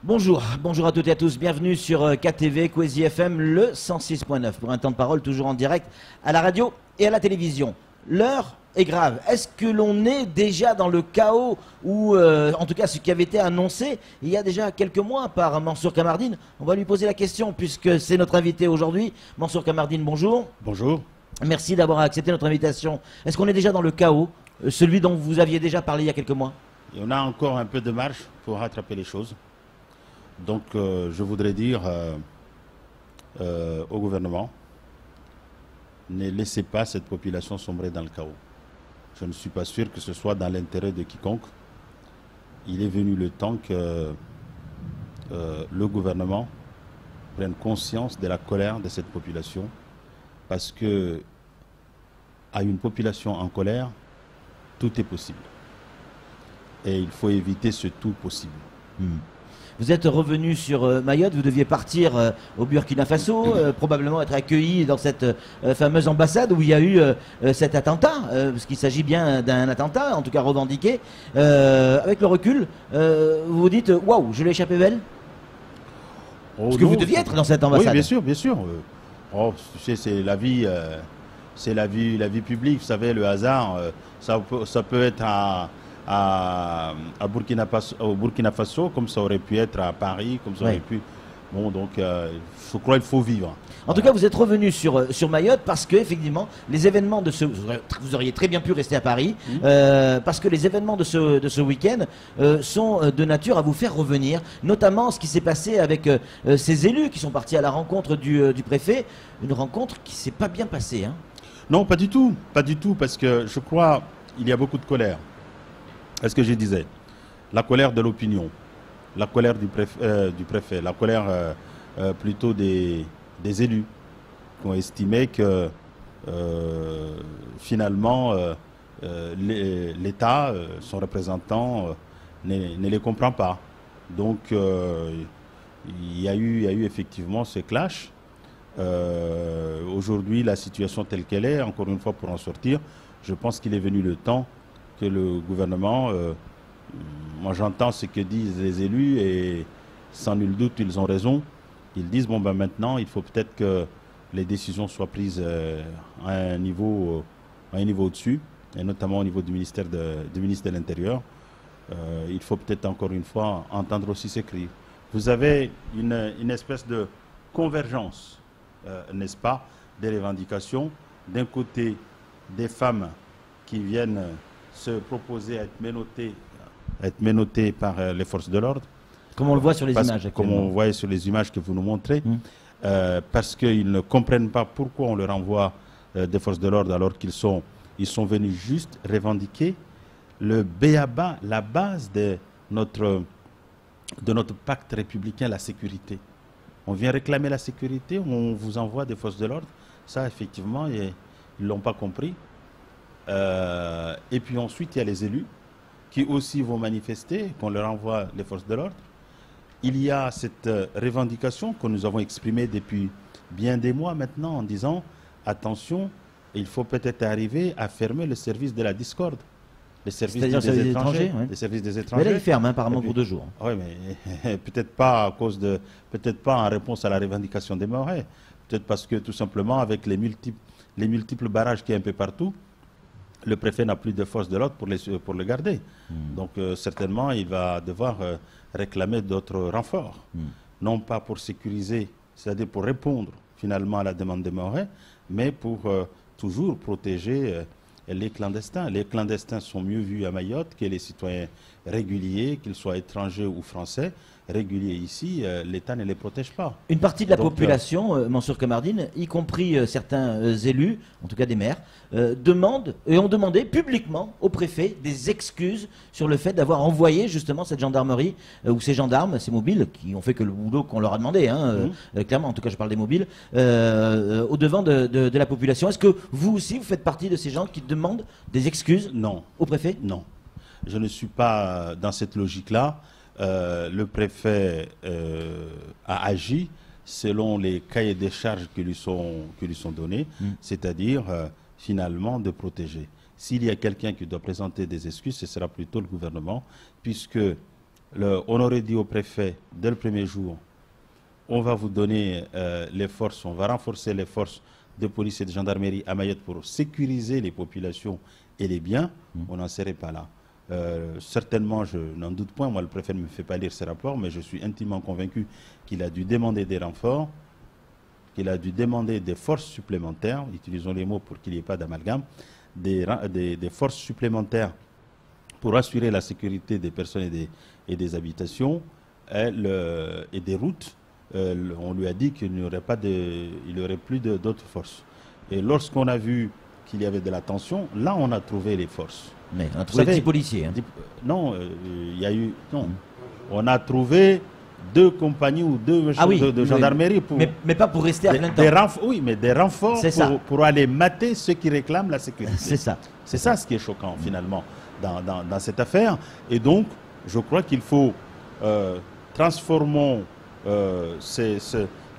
Bonjour, bonjour à toutes et à tous, bienvenue sur KTV, Kwezi FM, le 106.9 pour un temps de parole toujours en direct à la radio et à la télévision. L'heure est grave. Est-ce que l'on est déjà dans le chaos ou en tout cas ce qui avait été annoncé il y a déjà quelques mois par Mansour Kamardine? On va lui poser la question puisque c'est notre invité aujourd'hui. Mansour Kamardine, bonjour. Bonjour. Merci d'avoir accepté notre invitation. Est-ce qu'on est déjà dans le chaos, celui dont vous aviez déjà parlé il y a quelques mois? Et on a encore un peu de marge pour rattraper les choses. Donc je voudrais dire au gouvernement, ne laissez pas cette population sombrer dans le chaos. Je ne suis pas sûr que ce soit dans l'intérêt de quiconque. Il est venu le temps que le gouvernement prenne conscience de la colère de cette population, parce que à une population en colère, tout est possible. Et il faut éviter ce tout possible. Vous êtes revenu sur Mayotte, vous deviez partir au Burkina Faso, probablement être accueilli dans cette fameuse ambassade où il y a eu cet attentat, parce qu'il s'agit bien d'un attentat, en tout cas revendiqué. Avec le recul, vous vous dites, waouh, je l'ai échappé belle? Parce que vous deviez être dans cette ambassade. Oui, bien sûr, bien sûr. Oh, tu sais, c'est la vie publique. Vous savez, le hasard, ça peut être au Burkina Faso, comme ça aurait pu être à Paris, comme ça aurait pu... Bon, donc, je crois qu'il faut vivre. En tout cas, vous êtes revenu sur Mayotte parce que, effectivement, les événements de ce... Vous auriez très bien pu rester à Paris, parce que les événements de ce week-end sont de nature à vous faire revenir, notamment ce qui s'est passé avec ces élus qui sont partis à la rencontre du préfet, une rencontre qui ne s'est pas bien passée. Hein. Non, pas du tout, parce que je crois qu'il y a beaucoup de colère. Est-ce que je disais? La colère de l'opinion, la colère du préfet, la colère plutôt des élus qui ont estimé que finalement l'État, son représentant, ne les comprend pas. Donc il y a eu effectivement ce clash. Aujourd'hui, la situation telle qu'elle est, encore une fois pour en sortir, je pense qu'il est venu le temps que le gouvernement, moi j'entends ce que disent les élus et sans nul doute ils ont raison. Ils disent bon ben maintenant il faut peut-être que les décisions soient prises à un niveau au-dessus, et notamment au niveau du ministre de l'Intérieur. Il faut peut-être encore une fois entendre aussi ces cris. Vous avez une espèce de convergence, n'est-ce pas, des revendications. D'un côté, des femmes qui viennent se proposer à être menottées par les forces de l'ordre. Comme on le voit sur les images. Comme on voit sur les images que vous nous montrez. Parce qu'ils ne comprennent pas pourquoi on leur envoie des forces de l'ordre alors qu'ils sont venus juste revendiquer le b.a.-ba, la base de notre pacte républicain, la sécurité. On vient réclamer la sécurité, on vous envoie des forces de l'ordre. Ça, effectivement, ils ne l'ont pas compris. Et puis ensuite, il y a les élus qui aussi vont manifester, qu'on leur envoie les forces de l'ordre. Il y a cette revendication que nous avons exprimée depuis bien des mois maintenant en disant attention, il faut peut-être arriver à fermer le service de la discorde. Les services des étrangers. Ouais. Les services des étrangers. Mais là, ils ferment apparemment pour 2 jours. Oui, mais peut-être pas peut-être pas en réponse à la revendication des Mahorais. Peut-être parce que tout simplement avec les multiples barrages qu'il y a un peu partout, le préfet n'a plus de force de l'ordre pour le garder. Donc certainement, il va devoir réclamer d'autres renforts. Non pas pour sécuriser, c'est-à-dire pour répondre finalement à la demande des Mahorais, mais pour toujours protéger les clandestins. Les clandestins sont mieux vus à Mayotte que les citoyens réguliers, qu'ils soient étrangers ou français. Réguliers ici, l'État ne les protège pas. Une partie de la population, Mansour Kamardine, y compris certains élus, en tout cas des maires, demandent et ont demandé publiquement au préfet des excuses sur le fait d'avoir envoyé justement cette gendarmerie ou ces gendarmes, ces mobiles, qui ont fait que le boulot qu'on leur a demandé, clairement, en tout cas je parle des mobiles, au devant de la population. Est-ce que vous aussi, vous faites partie de ces gens qui demandent des excuses au préfet? Non, je ne suis pas dans cette logique-là. Le préfet a agi selon les cahiers des charges qui lui sont donnés, c'est-à-dire finalement de protéger. S'il y a quelqu'un qui doit présenter des excuses, ce sera plutôt le gouvernement, puisque on aurait dit au préfet dès le premier jour, on va vous donner les forces, on va renforcer les forces de police et de gendarmerie à Mayotte pour sécuriser les populations et les biens, on n'en serait pas là. Certainement, je n'en doute point, moi le préfet ne me fait pas lire ces rapports, mais je suis intimement convaincu qu'il a dû demander des renforts, qu'il a dû demander des forces supplémentaires, utilisons les mots pour qu'il n'y ait pas d'amalgame, des forces supplémentaires pour assurer la sécurité des personnes et des habitations et des routes. On lui a dit qu'il n'y aurait plus d'autres forces. Et lorsqu'on a vu qu'il y avait de la tension, là on a trouvé les forces. Mais on a trouvé 10 policiers. Hein. Non, il y a eu... Non. On a trouvé 2 compagnies ou 2 de gendarmerie. Pour, mais pas pour rester à plein temps. Oui, mais des renforts pour aller mater ceux qui réclament la sécurité. C'est ça. C'est ça ce qui est choquant finalement dans cette affaire. Et donc, je crois qu'il faut transformer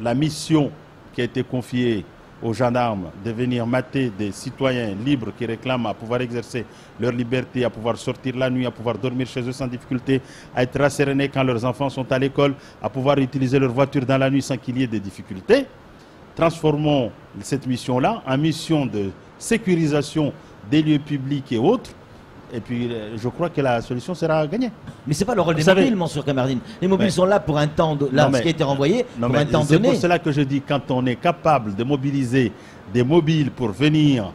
la mission qui a été confiée aux gendarmes de venir mater des citoyens libres qui réclament à pouvoir exercer leur liberté, à pouvoir sortir la nuit, à pouvoir dormir chez eux sans difficulté, à être rassérénés quand leurs enfants sont à l'école, à pouvoir utiliser leur voiture dans la nuit sans qu'il y ait de difficultés. Transformons cette mission-là en mission de sécurisation des lieux publics et autres. Et puis, je crois que la solution sera gagnée. Mais ce n'est pas le rôle des mobiles, Mansour Kamardine. Les mobiles sont là pour un temps, ce qui a été renvoyé, pour un temps donné. C'est pour cela que je dis, quand on est capable de mobiliser des mobiles pour venir,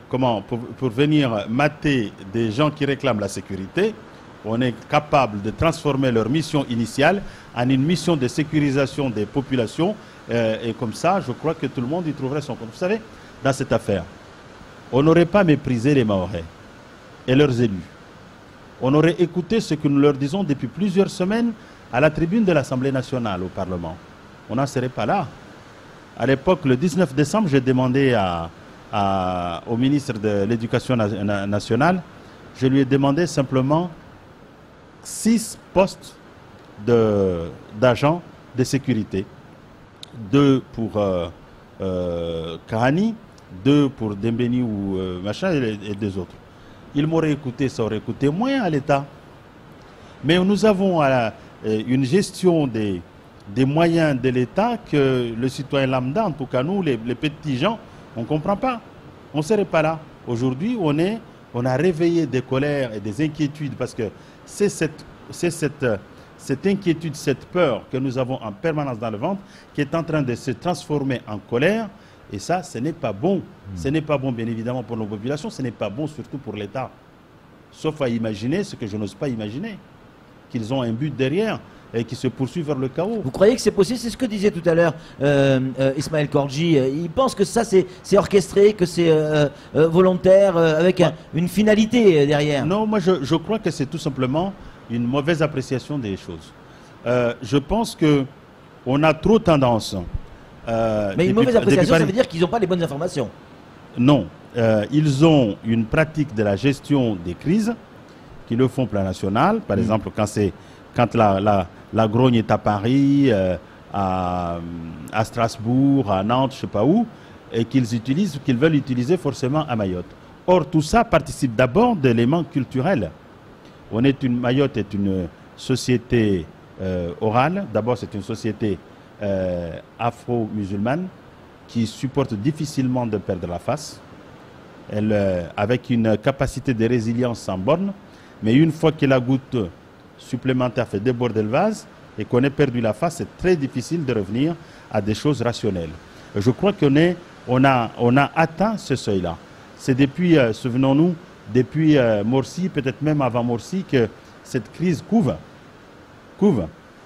pour venir mater des gens qui réclament la sécurité, on est capable de transformer leur mission initiale en une mission de sécurisation des populations. Et comme ça, je crois que tout le monde y trouverait son compte. Vous savez, dans cette affaire, on n'aurait pas méprisé les Mahorais et leurs élus. On aurait écouté ce que nous leur disons depuis plusieurs semaines à la tribune de l'Assemblée nationale au Parlement. On n'en serait pas là. À l'époque, le 19 décembre, j'ai demandé au ministre de l'Éducation nationale, je lui ai demandé simplement 6 postes d'agents de sécurité. 2 pour Kahani, 2 pour Dembeni ou machin et 2 autres. Il m'aurait écouté, ça aurait coûté moins à l'État. Mais nous avons une gestion des moyens de l'État que le citoyen lambda, en tout cas nous, les petits gens, on ne comprend pas. On ne serait pas là. Aujourd'hui, on a réveillé des colères et des inquiétudes parce que c'est cette inquiétude, cette peur que nous avons en permanence dans le ventre qui est en train de se transformer en colère. Et ça, ce n'est pas bon. Ce n'est pas bon, bien évidemment, pour nos populations. Ce n'est pas bon, surtout pour l'État. Sauf à imaginer ce que je n'ose pas imaginer. Qu'ils ont un but derrière et qui se poursuit vers le chaos. Vous croyez que c'est possible? C'est ce que disait tout à l'heure Ismaël Kordji. Il pense que ça, c'est orchestré, que c'est volontaire, avec une finalité derrière. Non, moi, je crois que c'est tout simplement une mauvaise appréciation des choses. Je pense qu'on a trop tendance... mais une mauvaise appréciation, ça veut dire qu'ils n'ont pas les bonnes informations. Non. Ils ont une pratique de la gestion des crises qui le font plan national. Par exemple, quand la grogne est à Paris, à Strasbourg, à Nantes, je ne sais pas où, et qu'ils veulent utiliser forcément à Mayotte. Or, tout ça participe d'abord d'éléments culturels. Mayotte est une société orale. D'abord, c'est une société afro-musulmane qui supporte difficilement de perdre la face, avec une capacité de résilience sans borne, mais une fois que la goutte supplémentaire fait déborder le vase et qu'on ait perdu la face, c'est très difficile de revenir à des choses rationnelles. Je crois qu'on a atteint ce seuil-là. C'est depuis, souvenons-nous, depuis Morsi, peut-être même avant Morsi, que cette crise couve.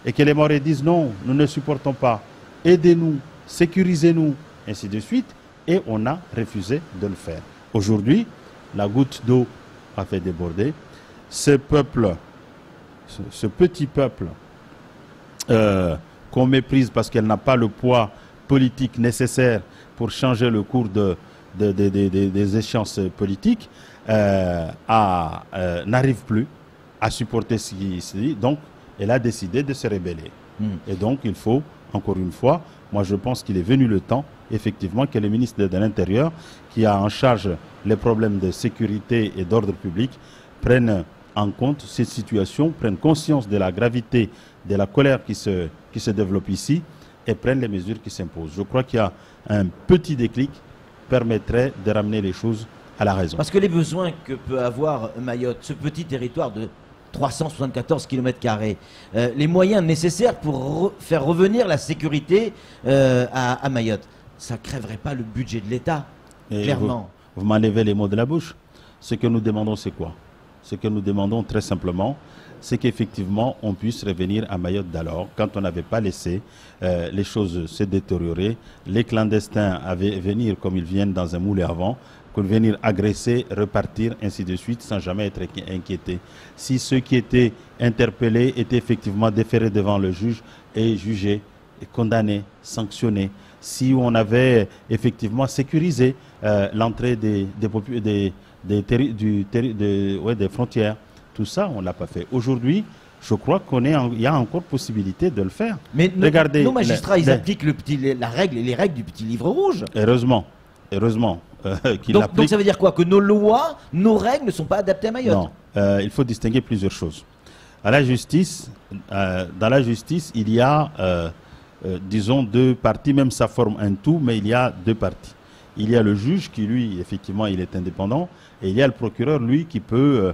Et que les Mahorais disent non, nous ne supportons pas, aidez-nous, sécurisez-nous, ainsi de suite, et on a refusé de le faire. Aujourd'hui, la goutte d'eau a fait déborder. Ce petit peuple qu'on méprise parce qu'elle n'a pas le poids politique nécessaire pour changer le cours des échéances politiques, n'arrive plus à supporter ce qui se dit. Donc, elle a décidé de se rebeller. Et donc, il faut, encore une fois, moi je pense qu'il est venu le temps, effectivement, que le ministre de l'Intérieur, qui a en charge les problèmes de sécurité et d'ordre public, prenne en compte cette situation, prennent conscience de la gravité de la colère qui se développe ici et prennent les mesures qui s'imposent. Je crois qu'il y a un petit déclic qui permettrait de ramener les choses à la raison. Parce que les besoins que peut avoir Mayotte, ce petit territoire de 374 km², les moyens nécessaires pour faire revenir la sécurité à Mayotte, ça ne crèverait pas le budget de l'État, clairement. Vous m'enlevez les mots de la bouche. Ce que nous demandons, c'est quoi? Ce que nous demandons très simplement, c'est qu'effectivement, on puisse revenir à Mayotte d'alors, quand on n'avait pas laissé les choses se détériorer. Les clandestins avaient venir comme ils viennent dans un moule avant, pour venir agresser, repartir, ainsi de suite, sans jamais être inquiétés. Si ceux qui étaient interpellés étaient effectivement déférés devant le juge et jugés, et condamnés, sanctionnés, si on avait effectivement sécurisé l'entrée des frontières, tout ça, on ne l'a pas fait. Aujourd'hui, je crois qu'il y a encore possibilité de le faire. Mais regardez, nos magistrats, ils appliquent les règles du petit livre rouge. Heureusement. Donc ça veut dire quoi? Que nos lois, nos règles ne sont pas adaptées à Mayotte? Non, il faut distinguer plusieurs choses. Dans la justice, il y a, disons, deux parties, même ça forme un tout, mais il y a deux parties. Il y a le juge qui, lui, effectivement, il est indépendant, et il y a le procureur, lui, qui peut,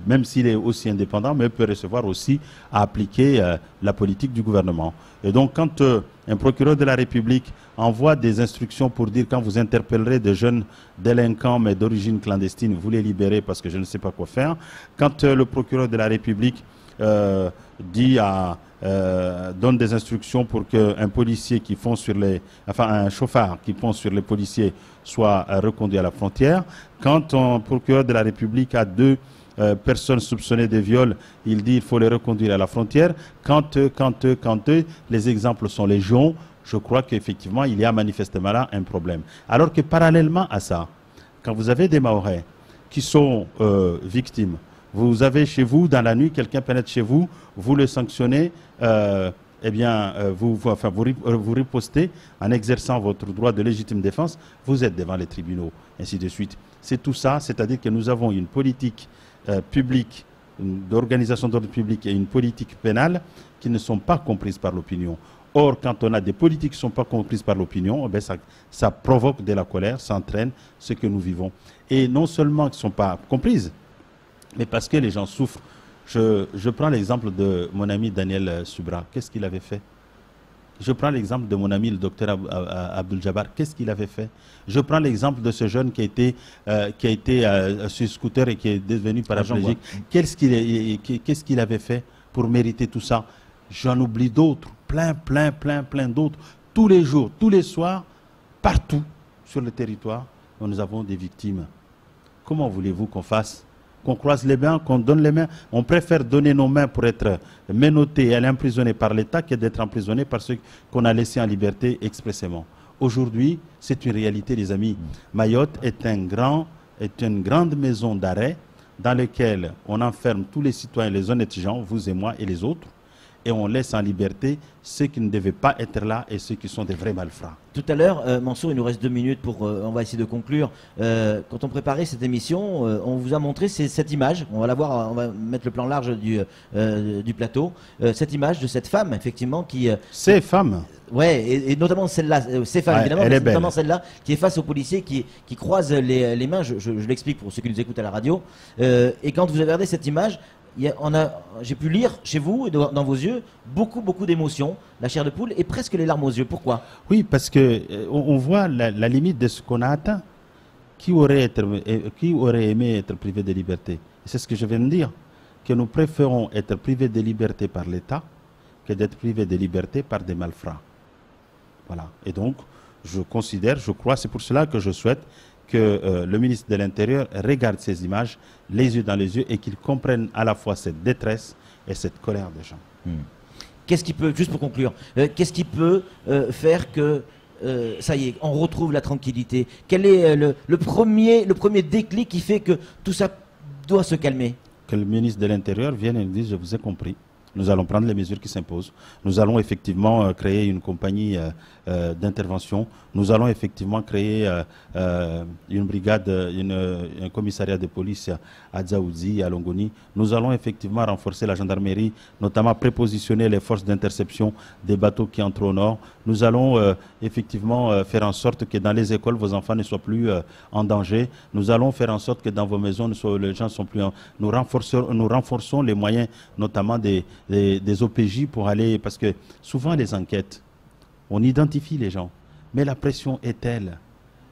même s'il est aussi indépendant, mais peut recevoir aussi à appliquer la politique du gouvernement. Et donc, quand un procureur de la République envoie des instructions pour dire quand vous interpellerez des jeunes délinquants, mais d'origine clandestine, vous les libérez parce que je ne sais pas quoi faire, quand le procureur de la République donne des instructions pour qu'un policier qui fond sur un chauffard qui fond sur les policiers soit reconduit à la frontière. Quand un procureur de la République a deux personnes soupçonnées de viol, il dit qu'il faut les reconduire à la frontière. Quand les exemples sont légion, je crois qu'effectivement, il y a manifestement là un problème. Alors que parallèlement à ça, quand vous avez des Mahorais qui sont victimes, vous avez chez vous, dans la nuit, quelqu'un pénètre chez vous, vous le sanctionnez, vous ripostez en exerçant votre droit de légitime défense, vous êtes devant les tribunaux, ainsi de suite. C'est tout ça, c'est-à-dire que nous avons une politique publique, d'organisation d'ordre public et une politique pénale qui ne sont pas comprises par l'opinion. Or, quand on a des politiques qui ne sont pas comprises par l'opinion, ça provoque de la colère, ça entraîne ce que nous vivons. Et non seulement qu'ils ne sont pas comprises, mais parce que les gens souffrent. Je prends l'exemple de mon ami Daniel Subra. Qu'est-ce qu'il avait fait? Je prends l'exemple de mon ami le docteur Abdul Jabbar. Qu'est-ce qu'il avait fait? Je prends l'exemple de ce jeune qui a été sur scooter et qui est devenu paraplégique. Qu'est-ce qu'il avait fait pour mériter tout ça? J'en oublie d'autres, plein d'autres. Tous les jours, tous les soirs, partout sur le territoire, nous avons des victimes. Comment voulez-vous qu'on fasse? Qu'on croise les mains, qu'on donne les mains? On préfère donner nos mains pour être menottés et aller emprisonnés par l'État que d'être emprisonnés par ceux qu'on a laissés en liberté expressément. Aujourd'hui, c'est une réalité, les amis. Mayotte est une grande maison d'arrêt dans laquelle on enferme tous les citoyens, les honnêtes gens, vous et moi et les autres, et on laisse en liberté ceux qui ne devaient pas être là et ceux qui sont des vrais malfrats. Tout à l'heure, Mansour, il nous reste 2 minutes pour, on va essayer de conclure. Quand on préparait cette émission, on vous a montré cette image. On va la voir, on va mettre le plan large du plateau. Cette image de cette femme, effectivement, qui. Ces femmes. Ouais, et notamment celle-là, ces femmes, évidemment, mais notamment celle-là, qui est face aux policiers, qui croise les mains. Je l'explique pour ceux qui nous écoutent à la radio. Et quand vous avez regardé cette image, j'ai pu lire chez vous et dans vos yeux beaucoup d'émotions, la chair de poule et presque les larmes aux yeux. Pourquoi? Oui, parce que on voit la limite de ce qu'on a atteint. Qui aurait aimé être privé de liberté? C'est ce que je viens de dire, que nous préférons être privés de liberté par l'État que d'être privés de liberté par des malfrats. Voilà. Et donc, je crois, c'est pour cela que je souhaite que le ministre de l'Intérieur regarde ces images, les yeux dans les yeux, et qu'il comprenne à la fois cette détresse et cette colère des gens. Qu'est-ce qui peut, juste pour conclure, qu'est-ce qui peut faire que, ça y est, on retrouve la tranquillité? Quel est le premier déclic qui fait que tout ça doit se calmer? Que le ministre de l'Intérieur vienne et nous dise: je vous ai compris, nous allons prendre les mesures qui s'imposent. Nous allons effectivement créer une compagnie d'intervention. Nous allons effectivement créer une brigade, un commissariat de police à Dzaoudzi, à Longoni. Nous allons effectivement renforcer la gendarmerie, notamment prépositionner les forces d'interception des bateaux qui entrent au nord. Nous allons effectivement faire en sorte que dans les écoles, vos enfants ne soient plus en danger. Nous allons faire en sorte que dans vos maisons, les gens sont plus nous renforçons les moyens, notamment des OPJ pour aller... Parce que souvent, les enquêtes, on identifie les gens. Mais la pression est telle,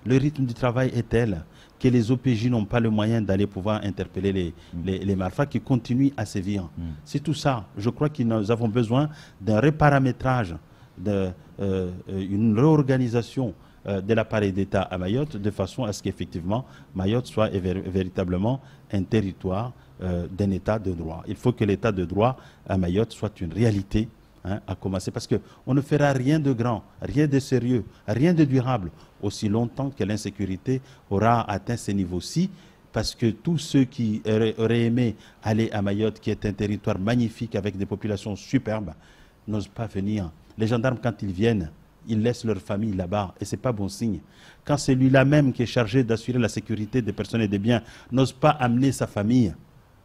le rythme du travail est tel que les OPJ n'ont pas le moyen d'aller pouvoir interpeller les malfrats qui continuent à sévir. C'est tout ça. Je crois que nous avons besoin d'un reparamétrage, d'une réorganisation de l'appareil d'État à Mayotte, de façon à ce qu'effectivement Mayotte soit véritablement un territoire d'un État de droit. Il faut que l'État de droit à Mayotte soit une réalité, à commencer, parce qu'on ne fera rien de grand, rien de sérieux, rien de durable, aussi longtemps que l'insécurité aura atteint ces niveaux-ci, parce que tous ceux qui auraient aimé aller à Mayotte, qui est un territoire magnifique avec des populations superbes, n'osent pas venir. Les gendarmes, quand ils viennent, ils laissent leur famille là-bas, et ce n'est pas bon signe. Quand celui-là même qui est chargé d'assurer la sécurité des personnes et des biens n'ose pas amener sa famille,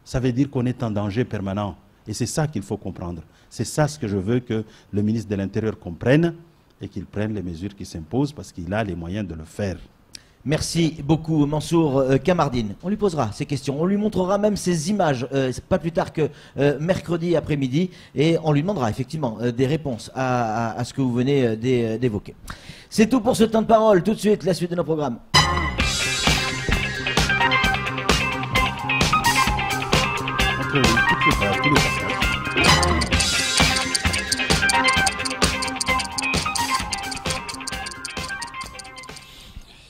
ça veut dire qu'on est en danger permanent. Et c'est ça qu'il faut comprendre. C'est ça ce que je veux que le ministre de l'Intérieur comprenne et qu'il prenne les mesures qui s'imposent parce qu'il a les moyens de le faire. Merci beaucoup Mansour Kamardine. On lui posera ces questions, on lui montrera même ces images, pas plus tard que mercredi après-midi, et on lui demandera effectivement des réponses à ce que vous venez d'évoquer. C'est tout pour ce temps de parole. Tout de suite, la suite de nos programmes. Tous les passages.